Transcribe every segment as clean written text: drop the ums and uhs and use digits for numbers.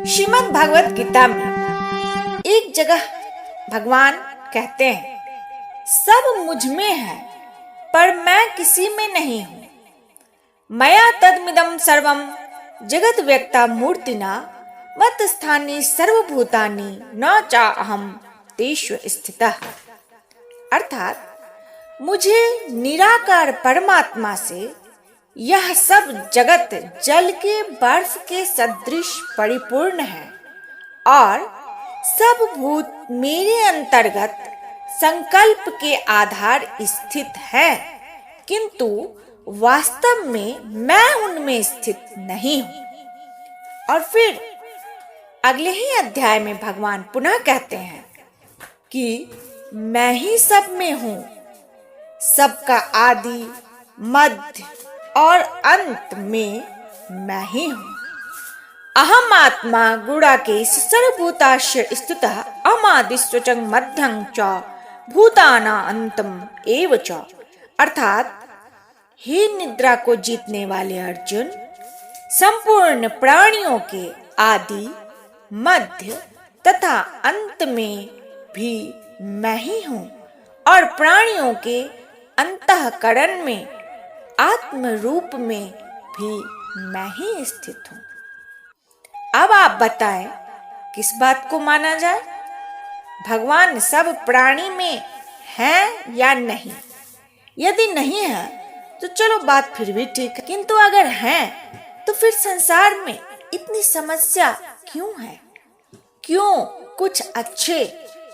श्रीमद् भागवत गीता में एक जगह भगवान कहते हैं, सब मुझ में है पर मैं किसी में नहीं हूँ। मया तदमिदं सर्वं जगत व्यक्ता मूर्तिना मत स्थानी सर्वभूतानि न चाहम तेषु स्थितः। अर्थात मुझे निराकार परमात्मा से यह सब जगत जल के बर्फ के सदृश परिपूर्ण है और सब भूत मेरे अंतर्गत संकल्प के आधार स्थित है, किंतु वास्तव में मैं उनमें स्थित नहीं हूँ। और फिर अगले ही अध्याय में भगवान पुनः कहते हैं कि मैं ही सब में हूँ, सबका आदि मध्य और अंत में मैं ही हूँ। अहम आत्मा गुणाकेश सर्वभूताश्च स्थितः अमादिस्वचं मध्यं च भूताना अंतम एव च। अर्थात हे निद्रा को जीतने वाले अर्जुन, संपूर्ण प्राणियों के आदि मध्य तथा अंत में भी मैं ही हूँ और प्राणियों के अंतःकरण में आत्म रूप में भी मैं ही स्थित हूँ। अब आप बताएं किस बात को माना जाए, भगवान सब प्राणी में हैं या नहीं? यदि नहीं है तो चलो बात फिर भी ठीक है, किंतु अगर हैं तो फिर संसार में इतनी समस्या क्यों है? क्यों कुछ अच्छे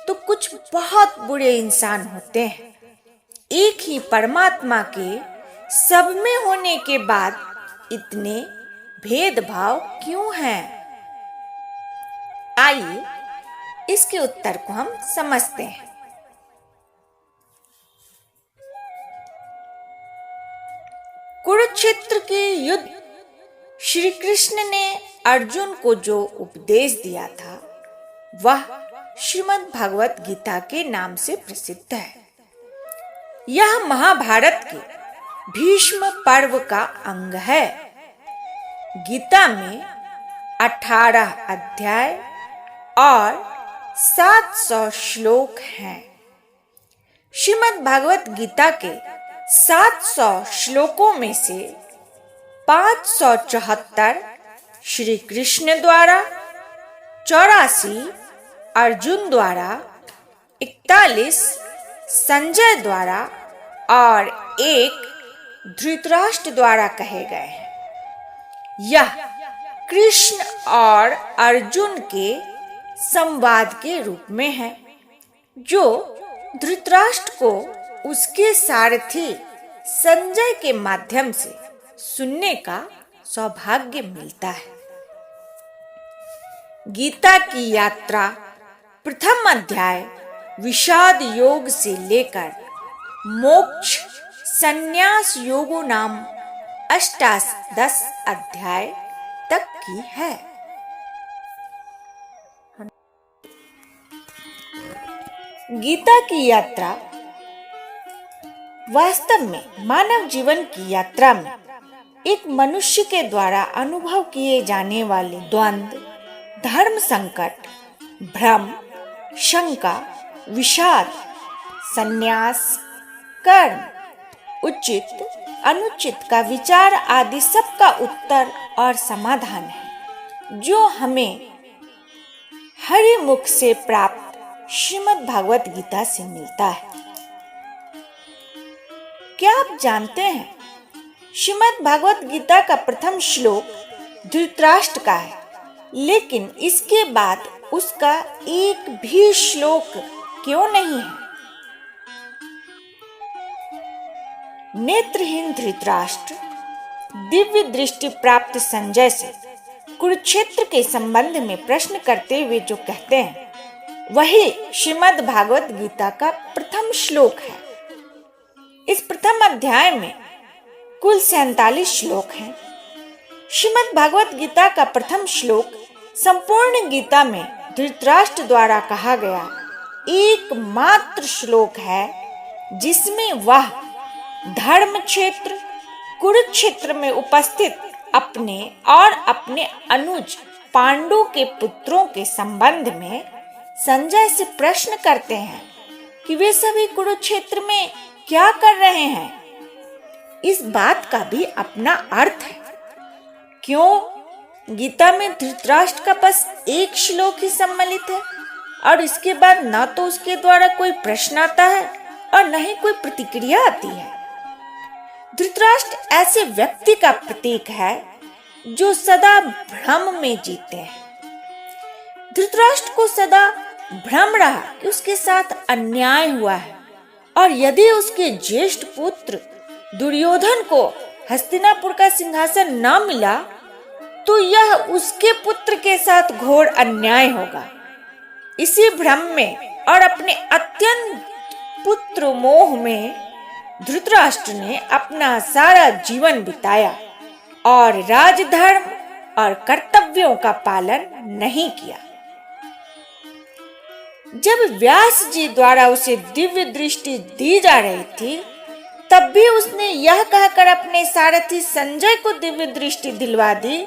तो कुछ बहुत बुरे इंसान होते हैं? एक ही परमात्मा के सब में होने के बाद इतने भेदभाव क्यों हैं? आइए इसके उत्तर को हम समझते हैं। कुरुक्षेत्र के युद्ध श्री कृष्ण ने अर्जुन को जो उपदेश दिया था वह श्रीमद् भागवत गीता के नाम से प्रसिद्ध है। यह महाभारत के भीष्म पर्व का अंग है। गीता में 18 अध्याय और 700 श्लोक हैं। श्रीमद् भागवत गीता के 700 श्लोकों में से 574 श्री कृष्ण द्वारा, 84 अर्जुन द्वारा, 41 संजय द्वारा और 1 धृतराष्ट्र द्वारा कहे गए हैं। यह कृष्ण और अर्जुन के संवाद के रूप में है, जो धृतराष्ट्र को उसके सारथी संजय के माध्यम से सुनने का सौभाग्य मिलता है। गीता की यात्रा प्रथम अध्याय विषाद योग से लेकर मोक्ष संन्यास योगो नाम 18 अध्याय तक की है। गीता की यात्रा वास्तव में मानव जीवन की यात्रा में एक मनुष्य के द्वारा अनुभव किए जाने वाले द्वंद्व, धर्म संकट, भ्रम, शंका, विषाद, संन्यास, कर्म, उचित अनुचित का विचार आदि सब का उत्तर और समाधान है, जो हमें हरि मुख से प्राप्त श्रीमद् भागवत गीता से मिलता है। क्या आप जानते हैं, श्रीमद् भागवत गीता का प्रथम श्लोक धृतराष्ट्र का है, लेकिन इसके बाद उसका एक भी श्लोक क्यों नहीं है? नेत्रहीन धृतराष्ट्र दिव्य दृष्टि प्राप्त संजय से कुरुक्षेत्र के संबंध में प्रश्न करते हुए जो कहते हैं वही श्रीमद् भागवत गीता का प्रथम श्लोक है। इस प्रथम अध्याय में कुल 47 श्लोक हैं। श्रीमद् भागवत गीता का प्रथम श्लोक संपूर्ण गीता में धृतराष्ट्र द्वारा कहा गया एकमात्र श्लोक है, जिसमें वह धर्म क्षेत्र कुरुक्षेत्र में उपस्थित अपने और अपने अनुज पांडु के पुत्रों के संबंध में संजय से प्रश्न करते हैं कि वे सभी कुरुक्षेत्र में क्या कर रहे हैं। इस बात का भी अपना अर्थ है। क्यों गीता में धृतराष्ट्र का बस एक श्लोक ही सम्मिलित है और इसके बाद न तो उसके द्वारा कोई प्रश्न आता है और न ही कोई प्रतिक्रिया आती है। धृतराष्ट्र ऐसे व्यक्ति का प्रतीक है जो सदा भ्रम में जीते हैं। धृतराष्ट्र को सदा भ्रम रहा कि उसके साथ अन्याय हुआ है और यदि उसके ज्येष्ठ पुत्र दुर्योधन को हस्तिनापुर का सिंहासन न मिला तो यह उसके पुत्र के साथ घोर अन्याय होगा। इसी भ्रम में और अपने अत्यंत पुत्र मोह में धृतराष्ट्र ने अपना सारा जीवन बिताया और राजधर्म और कर्तव्यों का पालन नहीं किया। जब व्यास जी द्वारा उसे दिव्य दृष्टि दी जा रही थी तब भी उसने यह कहकर अपने सारथी संजय को दिव्य दृष्टि दिलवा दी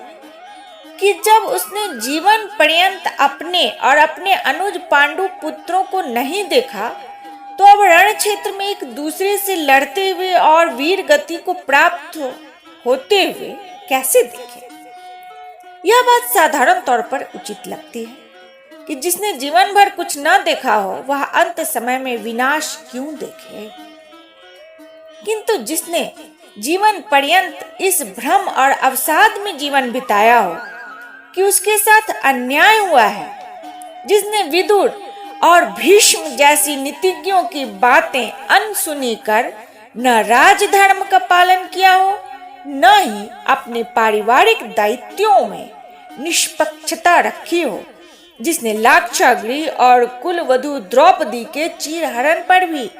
कि जब उसने जीवन पर्यंत अपने और अपने अनुज पांडु पुत्रों को नहीं देखा तो अब रण क्षेत्र में एक दूसरे से लड़ते हुए और वीर गति को प्राप्त होते हुए कैसे देखे। यह बात साधारण तौर पर उचित लगती है कि जिसने जीवन भर कुछ न देखा हो वह अंत समय में विनाश क्यों देखे, किंतु जिसने जीवन पर्यंत इस भ्रम और अवसाद में जीवन बिताया हो कि उसके साथ अन्याय हुआ है, जिसने विदुर और भीष्म जैसी नीतिज्ञों की बातें अनसुनी कर न राजधर्म का पालन किया हो न ही अपने पारिवारिक दायित्वों में निष्पक्षता रखी हो, जिसने लाक्षागृह और कुलवधू द्रौपदी के चीरहरण पर भी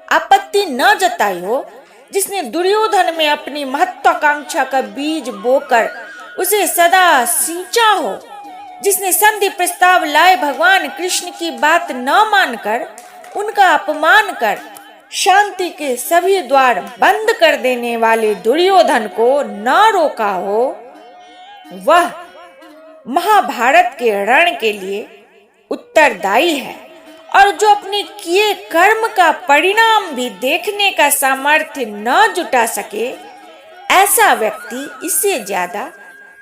आपत्ति न जताई हो, जिसने दुर्योधन में अपनी महत्वाकांक्षा का बीज बोकर उसे सदा सींचा हो, जिसने संधि प्रस्ताव लाए भगवान कृष्ण की बात न मानकर उनका अपमान कर शांति के सभी द्वार बंद कर देने वाले दुर्योधन को न रोका हो, वह महाभारत के रण के लिए उत्तरदायी है और जो अपने किए कर्म का परिणाम भी देखने का सामर्थ्य न जुटा सके, ऐसा व्यक्ति इससे ज्यादा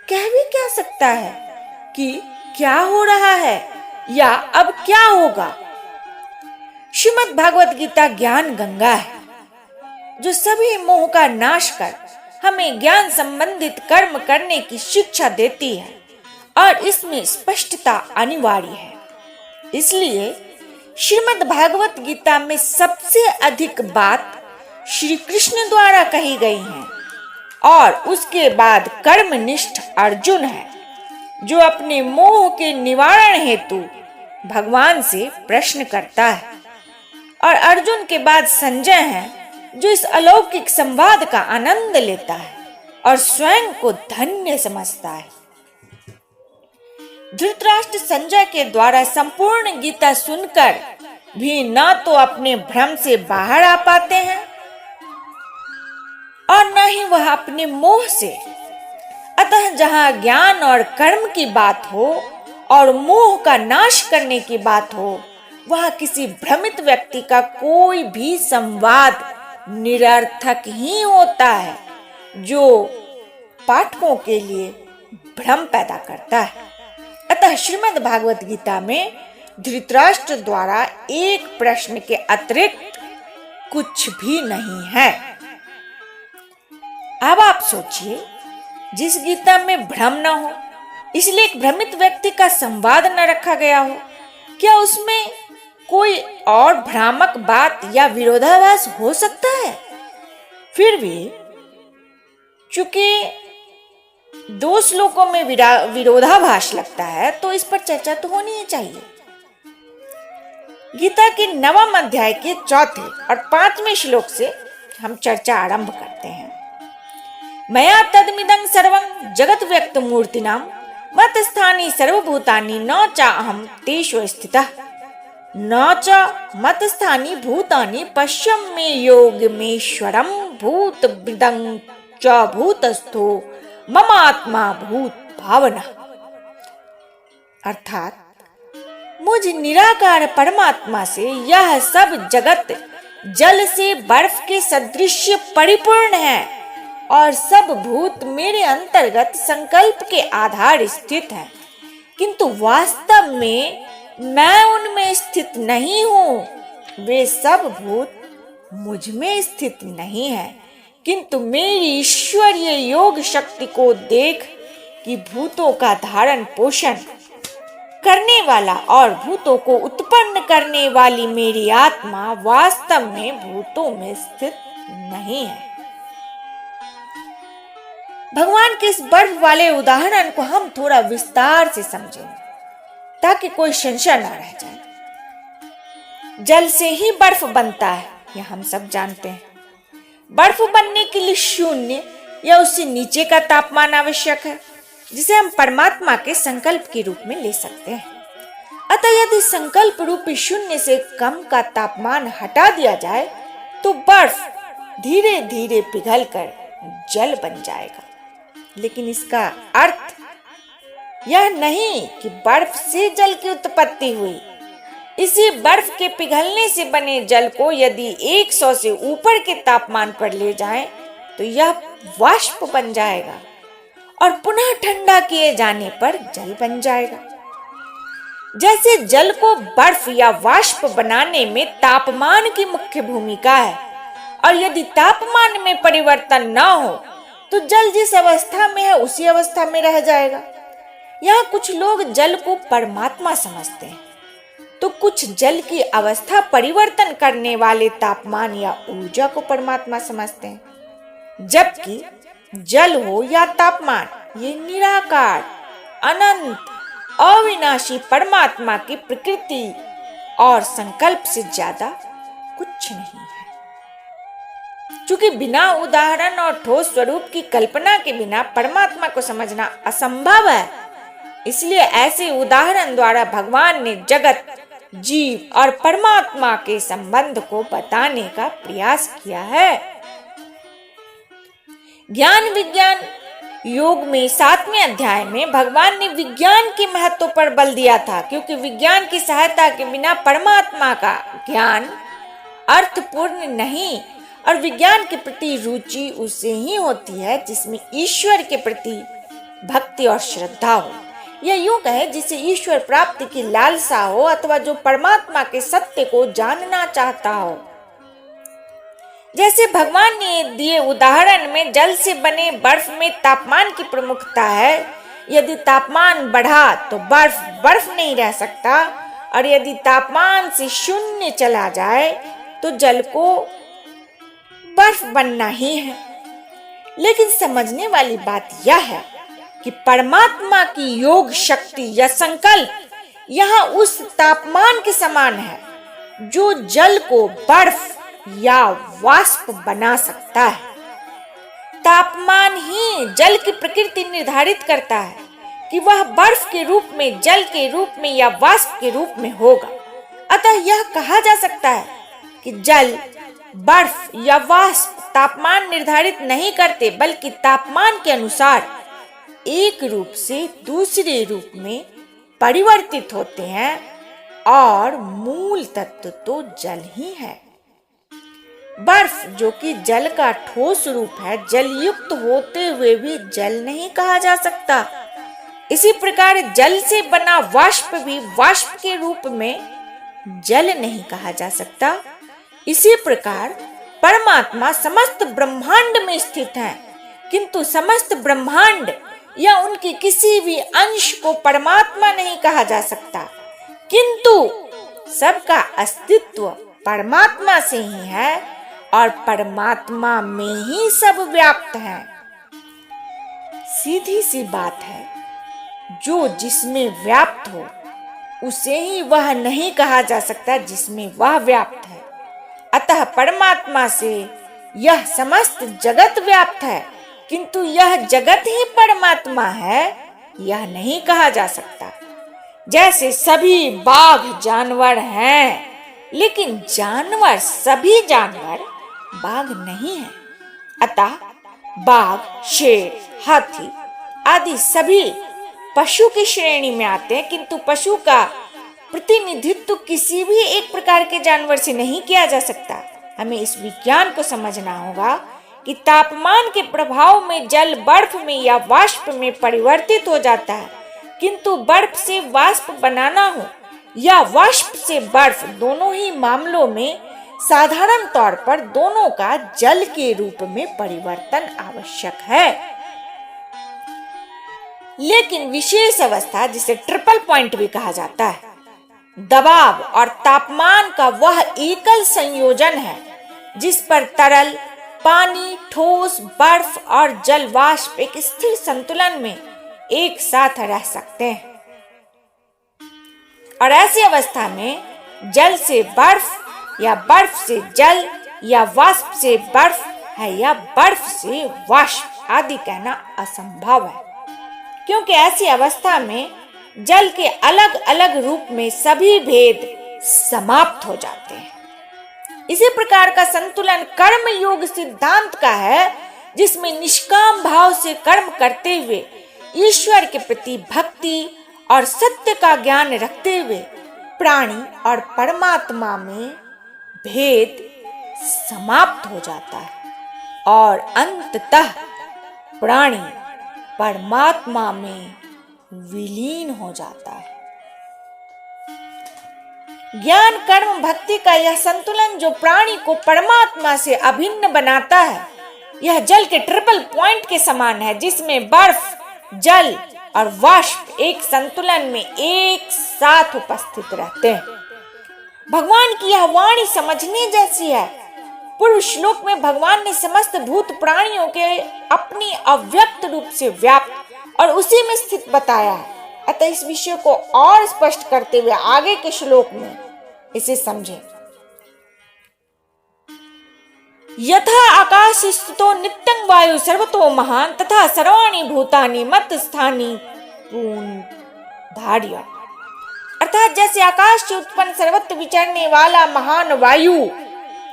कह भी क्या सकता है कि क्या हो रहा है या अब क्या होगा। श्रीमद् भागवत गीता ज्ञान गंगा है जो सभी मोह का नाश कर हमें ज्ञान संबंधित कर्म करने की शिक्षा देती है और इसमें स्पष्टता अनिवार्य है। इसलिए श्रीमद् भागवत गीता में सबसे अधिक बात श्री कृष्ण द्वारा कही गई है और उसके बाद कर्मनिष्ठ अर्जुन है जो अपने मोह के निवारण हेतु भगवान से प्रश्न करता है और अर्जुन के बाद संजय है जो इस अलौकिक संवाद का आनंद लेता है और स्वयं को धन्य समझता है। धृतराष्ट्र संजय के द्वारा संपूर्ण गीता सुनकर भी न तो अपने भ्रम से बाहर आ पाते हैं और न ही वह अपने मोह से। अतः जहाँ ज्ञान और कर्म की बात हो और मोह का नाश करने की बात हो, वहाँ किसी भ्रमित व्यक्ति का कोई भी संवाद निरर्थक ही होता है जो पाठकों के लिए भ्रम पैदा करता है। अतः श्रीमद् भागवत गीता में धृतराष्ट्र द्वारा एक प्रश्न के अतिरिक्त कुछ भी नहीं है। अब आप सोचिए, जिस गीता में भ्रम न हो इसलिए एक भ्रमित व्यक्ति का संवाद न रखा गया हो, क्या उसमें कोई और भ्रामक बात या विरोधाभास हो सकता है? फिर भी चूंकि दो श्लोकों में विरोधाभास लगता है तो इस पर चर्चा तो होनी ही चाहिए। गीता के 9वें अध्याय के 4थे और 5वें श्लोक से हम चर्चा आरंभ करते हैं। मया तदमिदं सर्वं जगत व्यक्त मूर्तिनां मत स्थानी सर्वभूतानि न चाहम तेषु स्थितः न च मत स्थानी भूतानि पश्यम मे योगमेश्वरं भूतविदं च भूतस्थो ममात्मा भूत भावना। अर्थात मुझ निराकार परमात्मा से यह सब जगत जल से बर्फ के सदृश परिपूर्ण है और सब भूत मेरे अंतर्गत संकल्प के आधार स्थित है, किंतु वास्तव में मैं उनमें स्थित नहीं हूँ। वे सब भूत मुझ में स्थित नहीं है, किंतु मेरी ईश्वरीय योग शक्ति को देख कि भूतों का धारण पोषण करने वाला और भूतों को उत्पन्न करने वाली मेरी आत्मा वास्तव में भूतों में स्थित नहीं है। भगवान के इस बर्फ वाले उदाहरण को हम थोड़ा विस्तार से समझें ताकि कोई संशय न रह जाए। जल से ही बर्फ बनता है, यह हम सब जानते हैं। बर्फ बनने के लिए शून्य या उससे नीचे का तापमान आवश्यक है, जिसे हम परमात्मा के संकल्प के रूप में ले सकते हैं। अतः यदि संकल्प रूपी शून्य से कम का तापमान हटा दिया जाए तो बर्फ धीरे धीरे पिघलकर जल बन जाएगा। लेकिन इसका अर्थ यह नहीं कि बर्फ से जल की उत्पत्ति हुई। इसी बर्फ के पिघलने से बने जल को यदि 100 से ऊपर के तापमान पर ले जाएं, तो यह वाष्प बन जाएगा और पुनः ठंडा किए जाने पर जल बन जाएगा। जैसे जल को बर्फ या वाष्प बनाने में तापमान की मुख्य भूमिका है, और यदि तापमान में परिवर्तन न हो तो जल जिस अवस्था में है उसी अवस्था में रह जाएगा। यहाँ कुछ लोग जल को परमात्मा समझते हैं, तो कुछ जल की अवस्था परिवर्तन करने वाले तापमान या ऊर्जा को परमात्मा समझते हैं। जबकि जल हो या तापमान, ये निराकार, अनंत, अविनाशी परमात्मा की प्रकृति और संकल्प से ज्यादा कुछ नहीं है। चूंकि बिना उदाहरण और ठोस स्वरूप की कल्पना के बिना परमात्मा को समझना असंभव है, इसलिए ऐसे उदाहरण द्वारा भगवान ने जगत, जीव और परमात्मा के संबंध को बताने का प्रयास किया है। ज्ञान विज्ञान योग में 7वें अध्याय में भगवान ने विज्ञान के महत्व पर बल दिया था, क्योंकि विज्ञान की सहायता के बिना परमात्मा का ज्ञान अर्थपूर्ण नहीं, और विज्ञान के प्रति रुचि उससे ही होती है जिसमें ईश्वर के प्रति भक्ति और श्रद्धा हो, या यूं कहे जिसे ईश्वर प्राप्ति की लालसा हो, अथवा जो परमात्मा के सत्य को जानना चाहता हो। जैसे भगवान ने दिए उदाहरण में जल से बने बर्फ में तापमान की प्रमुखता है। यदि तापमान बढ़ा तो बर्फ नहीं रह सकता, और यदि तापमान से शून्य चला जाए तो जल को बर्फ बनना ही है। लेकिन समझने वाली बात यह है कि परमात्मा की योग शक्ति या संकल्प यहाँ उस तापमान के समान है जो जल को बर्फ या वाष्प बना सकता है। तापमान ही जल की प्रकृति निर्धारित करता है कि वह बर्फ के रूप में, जल के रूप में या वाष्प के रूप में होगा। अतः यह कहा जा सकता है कि जल, बर्फ या वाष्प तापमान निर्धारित नहीं करते, बल्कि तापमान के अनुसार एक रूप से दूसरे रूप में परिवर्तित होते हैं, और मूल तत्व तो जल ही है। बर्फ, जो कि जल का ठोस रूप है, जलयुक्त होते हुए भी जल नहीं कहा जा सकता। इसी प्रकार जल से बना वाष्प भी वाष्प के रूप में जल नहीं कहा जा सकता। इसी प्रकार परमात्मा समस्त ब्रह्मांड में स्थित है, किंतु समस्त ब्रह्मांड या उनके किसी भी अंश को परमात्मा नहीं कहा जा सकता, किंतु सबका अस्तित्व परमात्मा से ही है और परमात्मा में ही सब व्याप्त है। सीधी सी बात है, जो जिसमें व्याप्त हो उसे ही वह नहीं कहा जा सकता जिसमें वह व्याप्त है। अतः परमात्मा से यह समस्त जगत व्याप्त है, किंतु यह जगत ही परमात्मा है, यह नहीं कहा जा सकता। जैसे सभी बाघ जानवर हैं, लेकिन जानवर, सभी जानवर बाघ नहीं है। अतः बाघ, शेर, हाथी आदि सभी पशु की श्रेणी में आते हैं, किंतु पशु का प्रतिनिधित्व किसी भी एक प्रकार के जानवर से नहीं किया जा सकता। हमें इस विज्ञान को समझना होगा कि तापमान के प्रभाव में जल बर्फ में या वाष्प में परिवर्तित हो जाता है, किंतु बर्फ से वाष्प बनाना हो या वाष्प से बर्फ, दोनों ही मामलों में साधारण तौर पर दोनों का जल के रूप में परिवर्तन आवश्यक है। लेकिन विशेष अवस्था, जिसे ट्रिपल पॉइंट भी कहा जाता है, दबाव और तापमान का वह एकल संयोजन है जिस पर तरल, पानी, ठोस, बर्फ और जल वाष्प एक स्थिर संतुलन में एक साथ रह सकते हैं। और ऐसी अवस्था में जल से बर्फ या बर्फ से जल या वाष्प से बर्फ है या बर्फ से वाष्प आदि कहना असंभव है, क्योंकि ऐसी अवस्था में जल के अलग अलग रूप में सभी भेद समाप्त हो जाते हैं। इसी प्रकार का संतुलन कर्म योग सिद्धांत का है, जिसमें निष्काम भाव से कर्म करते हुए ईश्वर के प्रति भक्ति और सत्य का ज्ञान रखते हुए प्राणी और परमात्मा में भेद समाप्त हो जाता है और अंततः प्राणी परमात्मा में विलीन हो जाता है। ज्ञान, कर्म, भक्ति का यह संतुलन जो प्राणी को परमात्मा से अभिन्न बनाता है, यह जल के ट्रिपल पॉइंट के समान है, जिसमें बर्फ, जल और वाष्प एक संतुलन में एक साथ उपस्थित रहते हैं। भगवान की यह वाणी समझने जैसी है। पूर्व श्लोक में भगवान ने समस्त भूत प्राणियों के अपनी अव्यक्त रूप से व्याप्त और उसी में स्थित बताया है। अतः इस विषय को और स्पष्ट करते हुए आगे के श्लोक में इसे समझें। यथा आकाश स्थितो नित्यं वायु सर्वतो महान तथा सर्वाणि भूतानि मत स्थानी पूर्ण धार्य। अर्थात जैसे आकाश से उत्पन्न सर्वत्र विचरने वाला महान वायु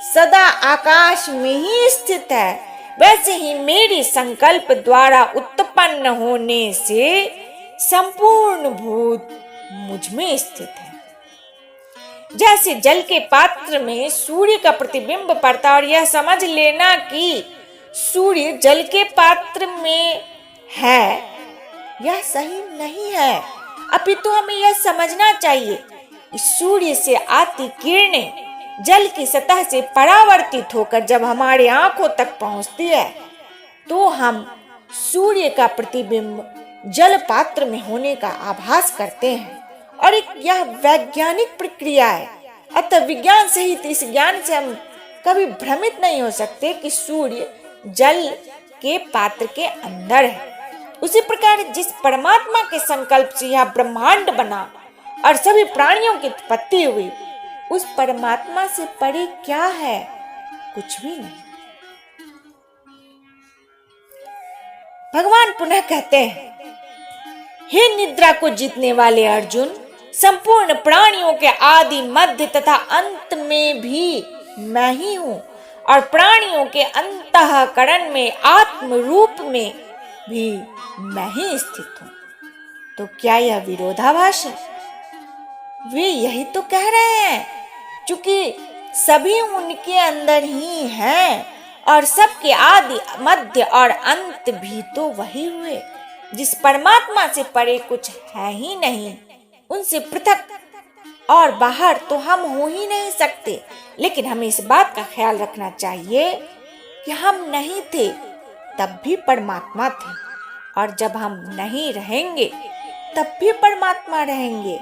सदा आकाश में ही स्थित है, वैसे ही मेरी संकल्प द्वारा उत्पन्न होने से संपूर्ण भूत मुझ में स्थित है। जैसे जल के पात्र में सूर्य का प्रतिबिंब पड़ता, और यह समझ लेना कि सूर्य जल के पात्र में है, यह सही नहीं है। अपितु हमें यह समझना चाहिए कि सूर्य से आती किरणें जल की सतह से परावर्तित होकर जब हमारे आंखों तक पहुंचती है, तो हम सूर्य का प्रतिबिंब जल पात्र में होने का आभास करते हैं, और एक यह वैज्ञानिक प्रक्रिया है। अतः विज्ञान सहित इस ज्ञान से हम कभी भ्रमित नहीं हो सकते कि सूर्य जल के पात्र के अंदर है। उसी प्रकार जिस परमात्मा के संकल्प से यह ब्रह्मांड बना और सभी प्राणियों की उत्पत्ति हुई, उस परमात्मा से परे क्या है? कुछ भी नहीं। भगवान पुनः कहते हैं, हे निद्रा को जीतने वाले अर्जुन, संपूर्ण प्राणियों के आदि, मध्य तथा अंत में भी मैं ही हूं, और प्राणियों के अंतःकरण में आत्म रूप में भी मैं ही स्थित हूं। तो क्या यह विरोधाभास है? वे यही तो कह रहे हैं, क्योंकि सभी उनके अंदर ही हैं, और सबके आदि, मध्य और अंत भी तो वही हुए। जिस परमात्मा से परे कुछ है ही नहीं, उनसे पृथक और बाहर तो हम हो ही नहीं सकते। लेकिन हमें इस बात का ख्याल रखना चाहिए कि हम नहीं थे तब भी परमात्मा थे, और जब हम नहीं रहेंगे तब भी परमात्मा रहेंगे।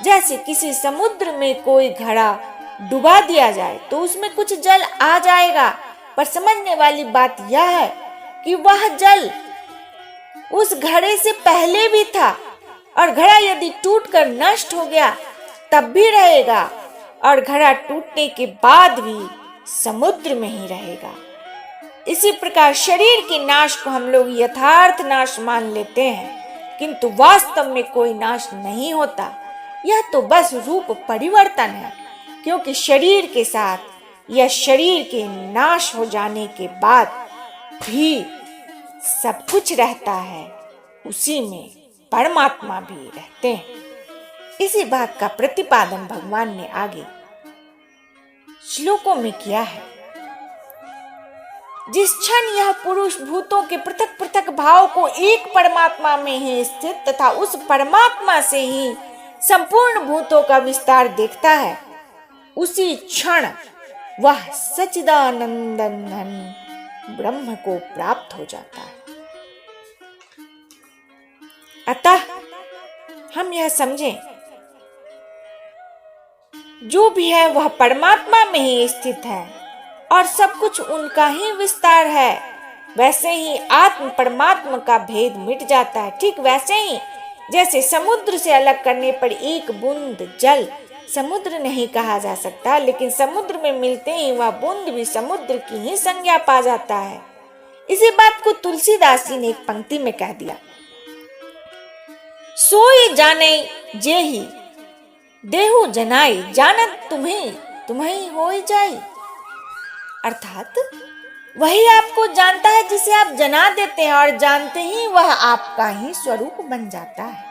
जैसे किसी समुद्र में कोई घड़ा डुबा दिया जाए तो उसमें कुछ जल आ जाएगा, पर समझने वाली बात यह है कि वह जल उस घड़े से पहले भी था, और घड़ा यदि टूटकर नष्ट हो गया तब भी रहेगा, और घड़ा टूटने के बाद भी समुद्र में ही रहेगा। इसी प्रकार शरीर के नाश को हम लोग यथार्थ नाश मान लेते हैं, किंतु वास्तव में कोई नाश नहीं होता। यह तो बस रूप परिवर्तन है, क्योंकि शरीर के साथ या शरीर के नाश हो जाने के बाद भी सब कुछ रहता है, उसी में परमात्मा भी रहते हैं। इसी बात का प्रतिपादन भगवान ने आगे श्लोकों में किया है। जिस क्षण यह पुरुष भूतों के पृथक पृथक भाव को एक परमात्मा में ही स्थित तथा उस परमात्मा से ही संपूर्ण भूतों का विस्तार देखता है, उसी क्षण वह सच्चिदानंदन ब्रह्म को प्राप्त हो जाता है। अतः हम यह समझें, जो भी है वह परमात्मा में ही स्थित है और सब कुछ उनका ही विस्तार है। वैसे ही आत्म परमात्मा का भेद मिट जाता है। ठीक वैसे ही जैसे समुद्र से अलग करने पर एक बूंद जल समुद्र नहीं कहा जा सकता, लेकिन समुद्र में मिलते ही वह बूंद भी समुद्र की ही संज्ञा पा जाता है। इसी बात को तुलसीदास जी ने एक पंक्ति में कह दिया, सोई जाने जे ही देहु जनाई, जानत तुम्हें हो जाई। अर्थात वही आपको जानता है जिसे आप जना देते हैं और जानते ही वह आपका ही स्वरूप बन जाता है।